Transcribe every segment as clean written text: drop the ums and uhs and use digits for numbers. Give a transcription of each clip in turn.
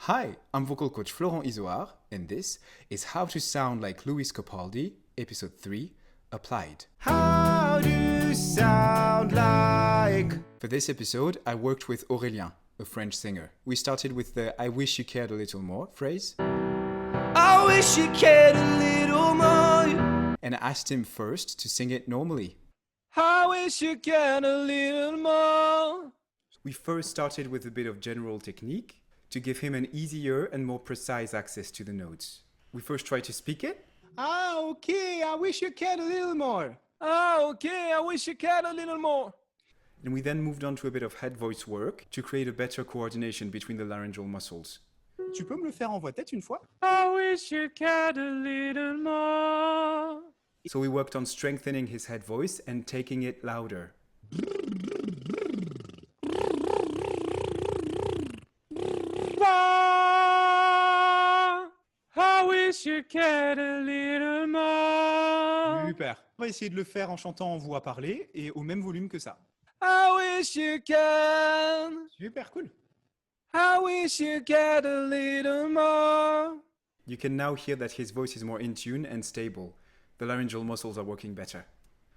Hi, I'm vocal coach Florent Izoard, and this is How to Sound Like Lewis Capaldi, Episode 3, Applied. How to sound like... For this episode, I worked with Aurélien, a French singer. We started with the I wish you cared a little more phrase. I wish you cared a little more. And I asked him first to sing it normally. I wish you cared a little more. We first started with a bit of general technique to give him an easier and more precise access to the notes. We first tried to speak it. Ah, okay, I wish you cared a little more. Okay, I wish you cared a little more. And we then moved on to a bit of head voice work to create a better coordination between the laryngeal muscles. Tu peux me le faire en voix tête une fois? I wish you cared a little more. So we worked on strengthening his head voice and taking it louder. I wish you cared a little more. Super. On va essayer de le faire en chantant en voix parlée et au même volume que ça. I wish you cared. Super cool. I wish you cared a little more. You can now hear that his voice is more in tune and stable. The laryngeal muscles are working better.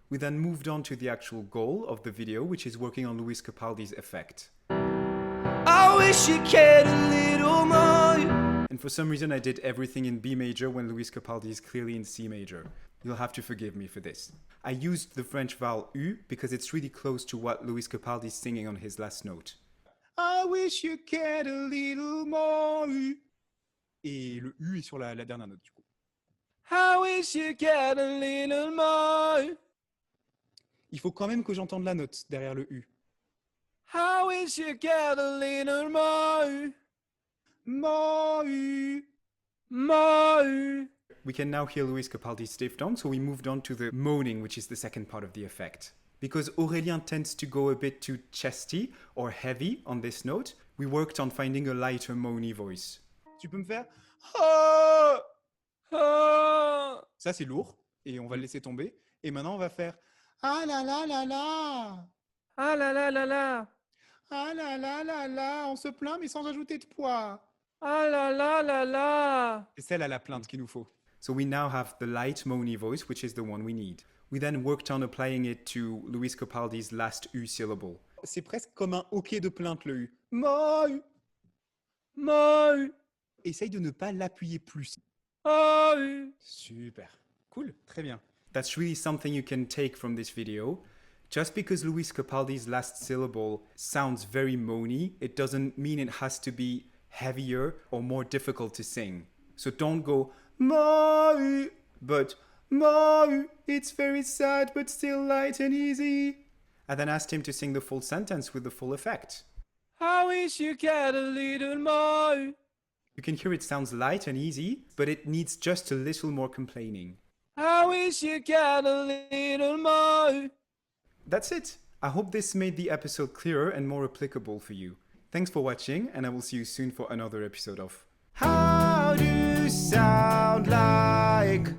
We then moved on to the actual goal of the video, which is working on Lewis Capaldi's effect. I wish you cared a little more. And for some reason I did everything in B major when Lewis Capaldi is clearly in C major. You'll have to forgive me for this. I used the French vowel U because it's really close to what Lewis Capaldi is singing on his last note. I wish you cared a little more. Et le U est sur la dernière note du coup. I wish you cared a little more. Il faut quand même que j'entende la note derrière le U. I wish you cared a little more. More. More. We can now hear Lewis Capaldi's stiff tone, so we moved on to the moaning, which is the second part of the effect. Because Aurélien tends to go a bit too chesty or heavy on this note, we worked on finding a lighter moany voice. Tu peux me faire? Oh. Oh. Ça c'est lourd et on va le laisser tomber. Et maintenant on va faire ah là là là là. Ah la la la la. Ah là là là là. On se plaint mais sans ajouter de poids. Ah la la la la. C'est celle à la plainte qu'il nous faut. So we now have the light moany voice, which is the one we need. We then worked on applying it to Lewis Capaldi's last U syllable. C'est presque comme un hoquet de plainte le U. Moi. Moi. Essaye de ne pas l'appuyer plus. Oh. Super. Cool. Très bien. That's really something you can take from this video. Just because Lewis Capaldi's last syllable sounds very moany, it doesn't mean it has to be heavier or more difficult to sing. So don't go Moi, but Moi, it's very sad but still light and easy. I then asked him to sing the full sentence with the full effect. I wish you cared a little more. You can hear it sounds light and easy, but it needs just a little more complaining. I wish you cared a little more. That's it. I hope this made the episode clearer and more applicable for you. Thanks for watching, and I will see you soon for another episode of How to Sound Like...